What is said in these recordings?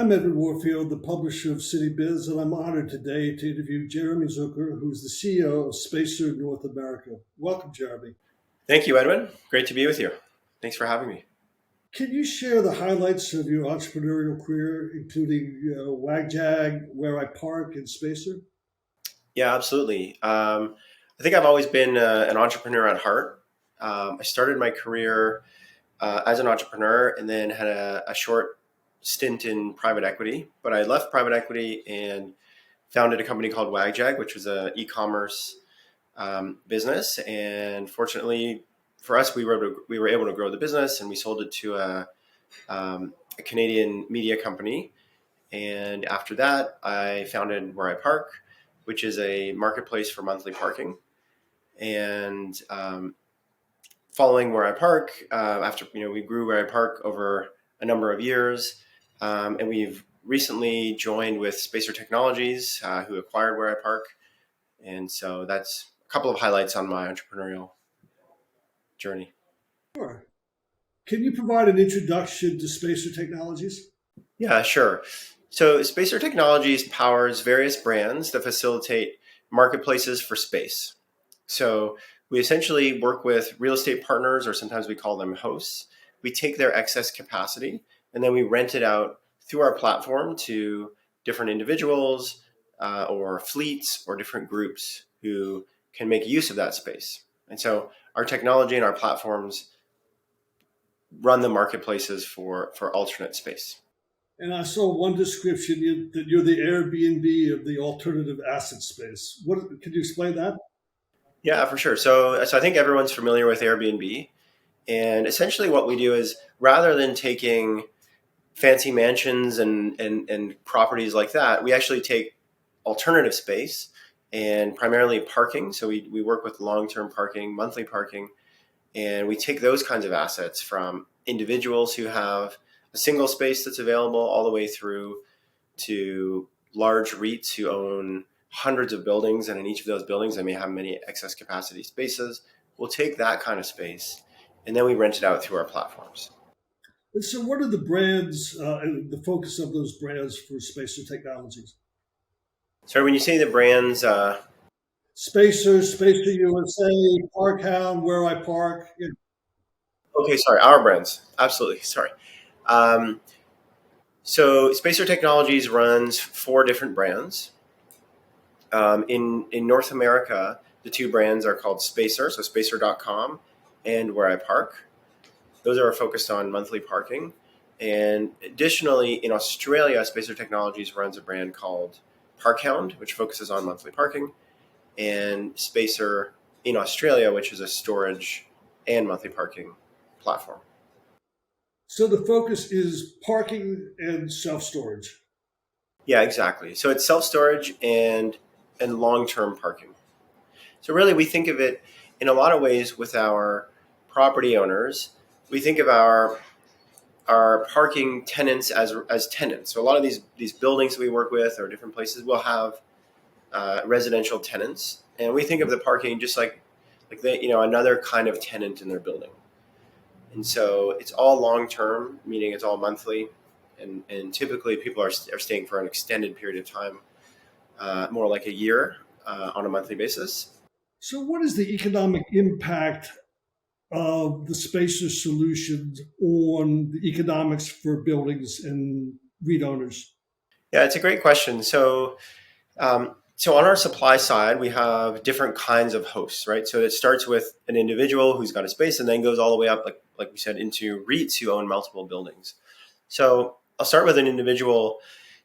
I'm Edward Warfield, the publisher of Citybiz, and I'm honored today to interview Jeremy Zuker, who's the CEO of Spacer North America. Welcome, Jeremy. Thank you, Edwin. Great to be with you. Thanks for having me. Can you share the highlights of your entrepreneurial career, including WagJag, Where I Park, and Spacer? Yeah, absolutely. I think I've always been an entrepreneur at heart. I started my career as an entrepreneur and then had a short stint in private equity. But I left private equity and founded a company called WagJag, which was an e-commerce business. And fortunately for us, we were able to grow the business, and we sold it to a Canadian media company. And after that, I founded Where I Park, which is a marketplace for monthly parking. And following Where I Park, after we grew Where I Park over a number of years, and we've recently joined with Spacer Technologies, who acquired Where I Park. And so that's a couple of highlights on my entrepreneurial journey. Sure. Can you provide an introduction to Spacer Technologies? Yeah, sure. So Spacer Technologies powers various brands that facilitate marketplaces for space. So we essentially work with real estate partners, or sometimes we call them hosts. We take their excess capacity and then we rent it out through our platform to different individuals or fleets or different groups who can make use of that space. And so our technology and our platforms run the marketplaces for alternate space. And I saw one description that you're the Airbnb of the alternative asset space. What can you explain that? Yeah, for sure. So I think everyone's familiar with Airbnb. And essentially what we do is, rather than taking fancy mansions and properties like that, we actually take alternative space and primarily parking. So we work with long-term parking, monthly parking, and we take those kinds of assets from individuals who have a single space that's available all the way through to large REITs who own hundreds of buildings, and in each of those buildings they may have many excess capacity spaces. We'll take that kind of space and then we rent it out through our platforms. And so, what are the brands and the focus of those brands for Spacer Technologies? So when you say the brands, Spacer, Spacer USA, Parkhound, Where I Park. okay, sorry, our brands, absolutely, sorry. Um, so Spacer Technologies runs four different brands. In North America, the two brands are called Spacer, so spacer.com, and Where I Park. Those are focused on monthly parking. And additionally, in Australia, Spacer Technologies runs a brand called Parkhound, which focuses on monthly parking, and Spacer in Australia, which is a storage and monthly parking platform. So the focus is parking and self storage. Yeah, exactly. So it's self-storage and long-term parking. So really, we think of it in a lot of ways with our property owners. We think of our parking tenants as tenants. So a lot of these buildings we work with or different places will have residential tenants, and we think of the parking just like they, another kind of tenant in their building. And so it's all long term, meaning it's all monthly, and typically people are staying for an extended period of time, more like a year on a monthly basis. So, what is the economic impact of the Spacer solutions on the economics for buildings and REIT owners? Yeah, it's a great question. So on our supply side, we have different kinds of hosts, right? So it starts with an individual who's got a space, and then goes all the way up, like we said, into REITs who own multiple buildings. So I'll start with an individual.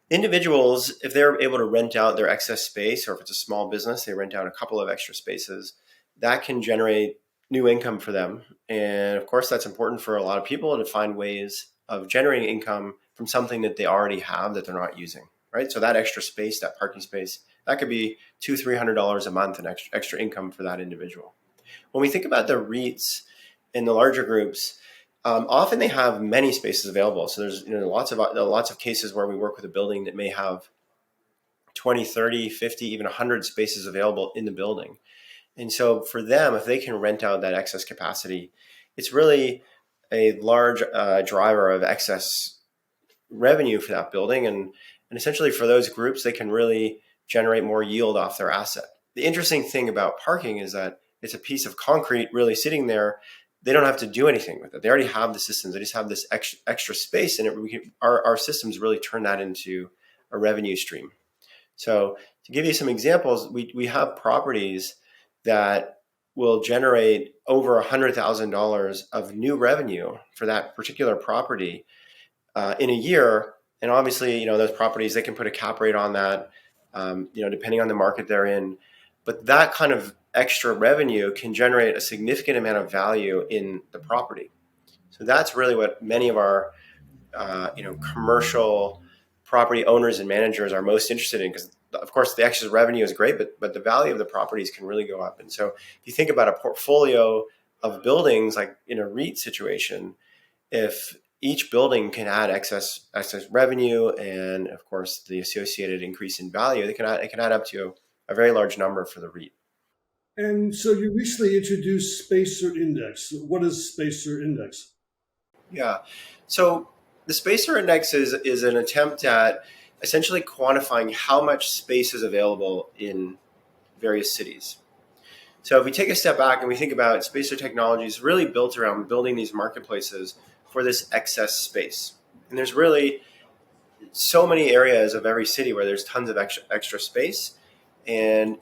Individuals, if they're able to rent out their excess space, or if it's a small business, they rent out a couple of extra spaces, that can generate new income for them. And of course, that's important for a lot of people to find ways of generating income from something that they already have that they're not using, right? So that extra space, that parking space, that could be $200-300 a month in extra income for that individual. When we think about the REITs and the larger groups, often they have many spaces available. So there's lots of cases where we work with a building that may have 20, 30, 50, even 100 spaces available in the building. And so for them, if they can rent out that excess capacity, it's really a large driver of excess revenue for that building. And essentially for those groups, they can really generate more yield off their asset. The interesting thing about parking is that it's a piece of concrete really sitting there. They don't have to do anything with it. They already have the systems. They just have this extra space, and our systems really turn that into a revenue stream. So to give you some examples, we have properties that will generate over $100,000 of new revenue for that particular property in a year. And obviously, those properties, they can put a cap rate on that, depending on the market they're in. But that kind of extra revenue can generate a significant amount of value in the property. So that's really what many of our, commercial property owners and managers are most interested in, because of course the extra revenue is great, but the value of the properties can really go up. And so if you think about a portfolio of buildings, like in a REIT situation, if each building can add excess revenue and of course the associated increase in value, it can add up to a very large number for the REIT. And so you recently introduced Spacer Index. What is Spacer Index? Yeah. So the Spacer Index is an attempt at essentially quantifying how much space is available in various cities. So if we take a step back and we think about Spacer Technologies, really built around building these marketplaces for this excess space. And there's really so many areas of every city where there's tons of extra space. And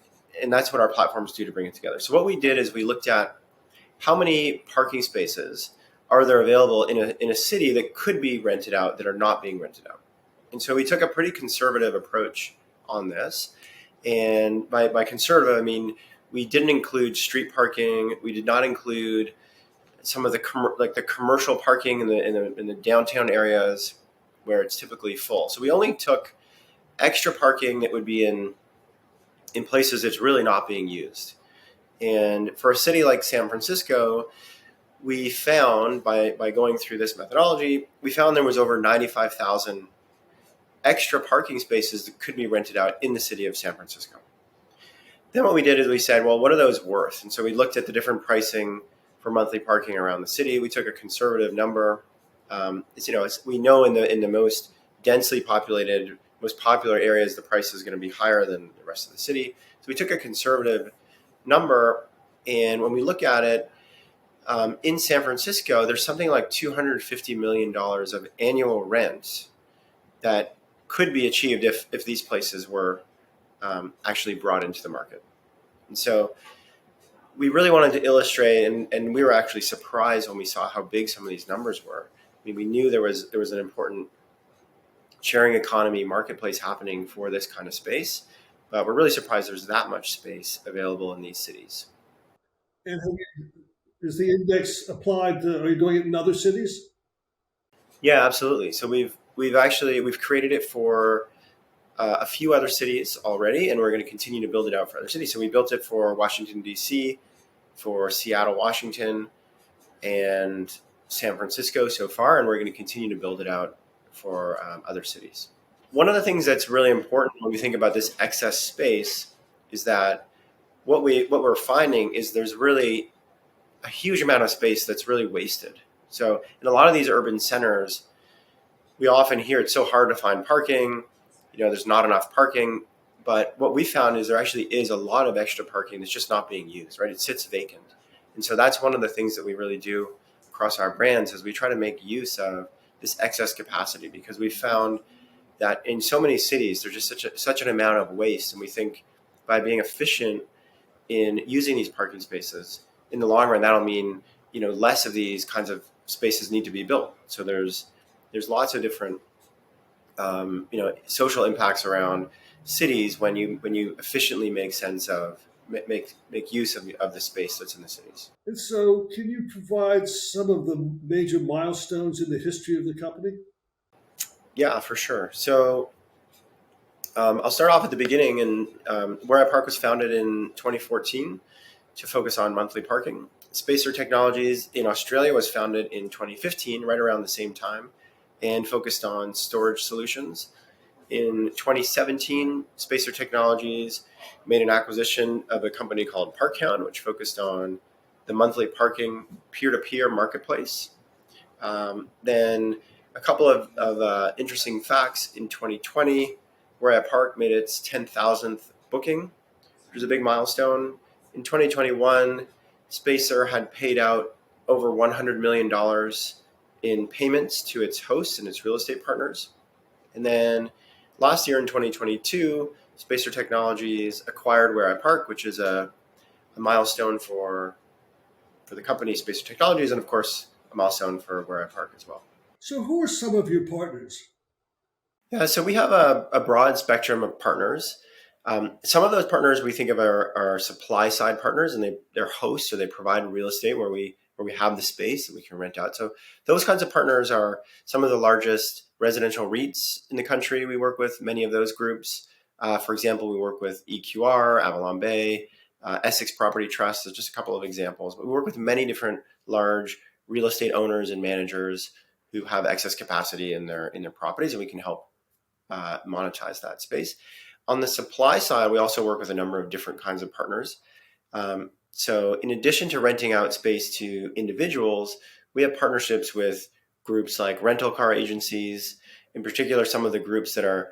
that's what our platforms do to bring it together. So what we did is we looked at how many parking spaces are there available in a city that could be rented out that are not being rented out. And so we took a pretty conservative approach on this. And by conservative, I mean, we didn't include street parking. We did not include some of the the commercial parking in the downtown areas where it's typically full. So we only took extra parking that would be in places that's really not being used. And for a city like San Francisco, we found by going through this methodology, we found there was over 95,000 extra parking spaces that could be rented out in the city of San Francisco. Then what we did is we said, well, what are those worth? And so we looked at the different pricing for monthly parking around the city. We took a conservative number. We know in the most densely populated, most popular areas, the price is going to be higher than the rest of the city. So we took a conservative number, and when we look at it, in San Francisco, there's something like $250 million of annual rent that could be achieved if these places were actually brought into the market. And so we really wanted to illustrate, and we were actually surprised when we saw how big some of these numbers were. I mean, we knew there was an important sharing economy marketplace happening for this kind of space, but we're really surprised there's that much space available in these cities. And is the index applied are you doing it in other cities? Yeah, absolutely. So we've created it for a few other cities already, and we're going to continue to build it out for other cities. So we built it for Washington, D.C., for Seattle, Washington, and San Francisco so far, and we're going to continue to build it out for other cities. One of the things that's really important when we think about this excess space is that what we're finding is there's really a huge amount of space that's really wasted. So in a lot of these urban centers, we often hear it's so hard to find parking. There's not enough parking. But what we found is there actually is a lot of extra parking that's just not being used, right? It sits vacant. And so that's one of the things that we really do across our brands is we try to make use of this excess capacity, because we found that in so many cities, there's just such an amount of waste. And we think by being efficient in using these parking spaces, in the long run, that'll mean, less of these kinds of spaces need to be built. So there's lots of different, social impacts around cities when you efficiently make sense of make use of the space that's in the cities. And so, can you provide some of the major milestones in the history of the company? Yeah, for sure. So I'll start off at the beginning. And Where I Park was founded in 2014 to focus on monthly parking. Spacer Technologies in Australia was founded in 2015, right around the same time, and focused on storage solutions. In 2017, Spacer Technologies made an acquisition of a company called Parkhound, which focused on the monthly parking peer-to-peer marketplace. Then a couple of interesting facts. In 2020, where I Park made its 10,000th booking, which is a big milestone. In 2021, Spacer had paid out over $100 million in payments to its hosts and its real estate partners. And then last year in 2022, Spacer Technologies acquired Where I Park, which is a milestone for the company Spacer Technologies, and of course, a milestone for Where I Park as well. So, who are some of your partners? Yeah, so we have a broad spectrum of partners. Some of those partners we think of are supply side partners, and they're hosts, so they provide real estate where we have the space that we can rent out. So those kinds of partners are some of the largest residential REITs in the country. We work with many of those groups. For example, we work with EQR, Avalon Bay, Essex Property Trust. There's just a couple of examples. But we work with many different large real estate owners and managers who have excess capacity in their properties, and we can help monetize that space. On the supply side, we also work with a number of different kinds of partners. So in addition to renting out space to individuals, we have partnerships with groups like rental car agencies, in particular, some of the groups that are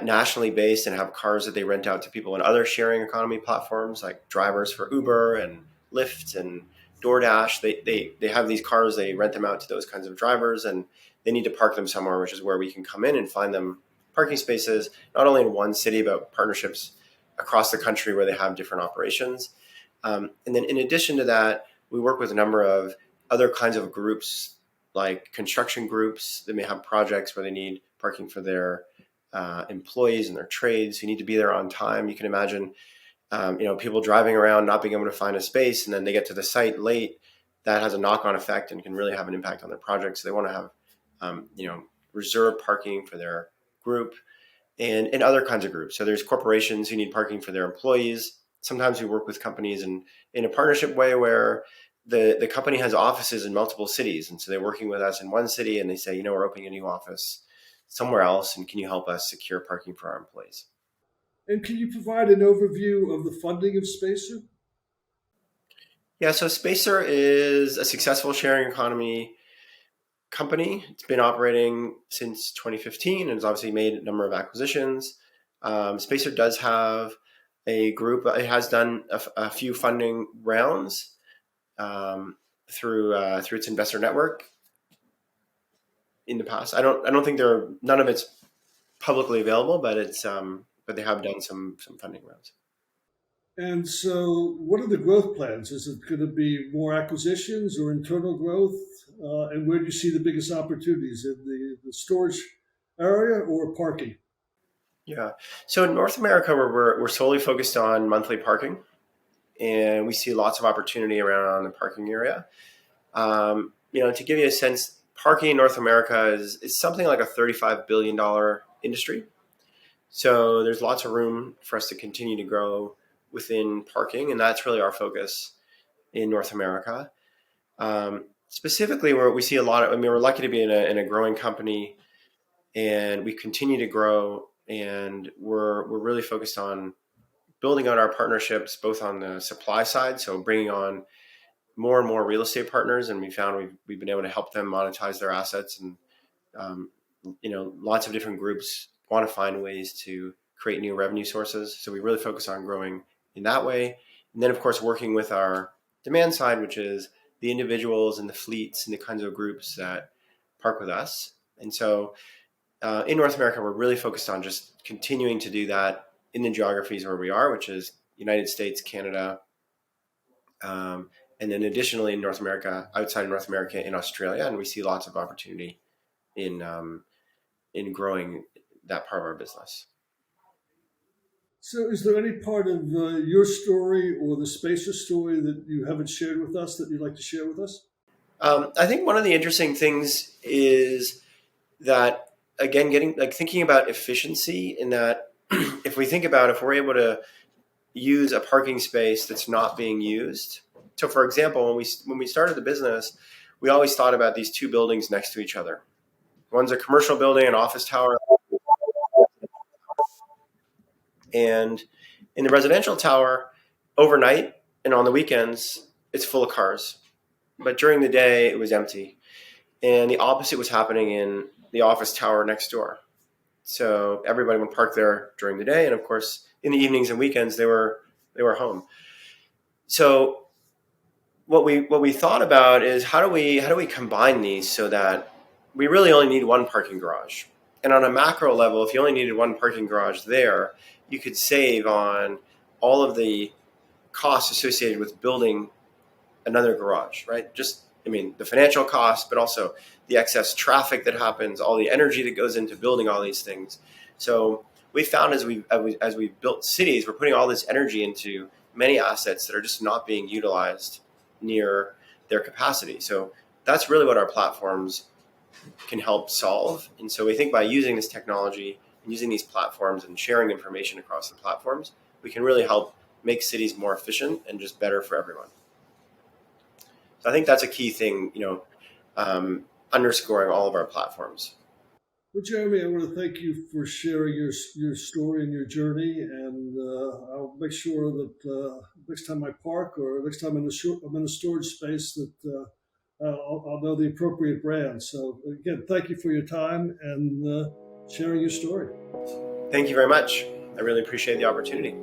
nationally based and have cars that they rent out to people in other sharing economy platforms like drivers for Uber and Lyft and DoorDash. They have these cars, they rent them out to those kinds of drivers, and they need to park them somewhere, which is where we can come in and find them parking spaces, not only in one city, but partnerships across the country where they have different operations. And then in addition to that, we work with a number of other kinds of groups, like construction groups that may have projects where they need parking for their employees and their trades who need to be there on time. You can imagine, people driving around not being able to find a space, and then they get to the site late. That has a knock-on effect and can really have an impact on their project. So they want to have, reserved parking for their group and other kinds of groups. So there's corporations who need parking for their employees. Sometimes we work with companies in a partnership way where the company has offices in multiple cities. And so they're working with us in one city and they say, we're opening a new office somewhere else, and can you help us secure parking for our employees? And can you provide an overview of the funding of Spacer? Yeah, so Spacer is a successful sharing economy company. It's been operating since 2015 and has obviously made a number of acquisitions. Spacer does have a group. It has done a few funding rounds through its investor network in the past. I don't think none of it's publicly available, but but they have done some funding rounds. And so, what are the growth plans? Is it going to be more acquisitions or internal growth? And where do you see the biggest opportunities, in the storage area or parking? Yeah. So in North America, we're solely focused on monthly parking, and we see lots of opportunity around the parking area. To give you a sense, parking in North America is something like a $35 billion industry. So there's lots of room for us to continue to grow within parking, and that's really our focus in North America. Specifically, where we see a lot of, we're lucky to be in a growing company, and we continue to grow, and we're really focused on building out our partnerships, both on the supply side, so bringing on more and more real estate partners, and we found we've been able to help them monetize their assets, and lots of different groups want to find ways to create new revenue sources. So we really focus on growing in that way, and then of course working with our demand side, which is the individuals and the fleets and the kinds of groups that park with us. And so in North America, we're really focused on just continuing to do that in the geographies where we are, which is United States, Canada, and then additionally in North America, outside of North America, in Australia, and we see lots of opportunity in growing that part of our business. So, is there any part of your story or the Spacer story that you haven't shared with us that you'd like to share with us? I think one of the interesting things is that, again, thinking about efficiency, in that if we're able to use a parking space that's not being used. So for example, when we started the business, we always thought about these two buildings next to each other. One's a commercial building, an office tower. And in the residential tower, overnight and on the weekends, it's full of cars. But during the day, it was empty. And the opposite was happening in the office tower next door. So everybody would park there during the day, and of course, in the evenings and weekends, they were home. So what we thought about is how do we combine these so that we really only need one parking garage. And on a macro level, if you only needed one parking garage there, you could save on all of the costs associated with building another garage, right? Just, I mean, the financial costs, but also the excess traffic that happens, all the energy that goes into building all these things. So we found as we built cities, we're putting all this energy into many assets that are just not being utilized near their capacity. So that's really what our platforms can help solve. And so we think by using this technology and using these platforms and sharing information across the platforms, we can really help make cities more efficient and just better for everyone. So I think that's a key thing, underscoring all of our platforms. Well, Jeremy, I want to thank you for sharing your story and your journey, and I'll make sure that next time I park or next time I'm in a storage space that I'll know the appropriate brand. So again, thank you for your time and sharing your story. Thank you very much. I really appreciate the opportunity.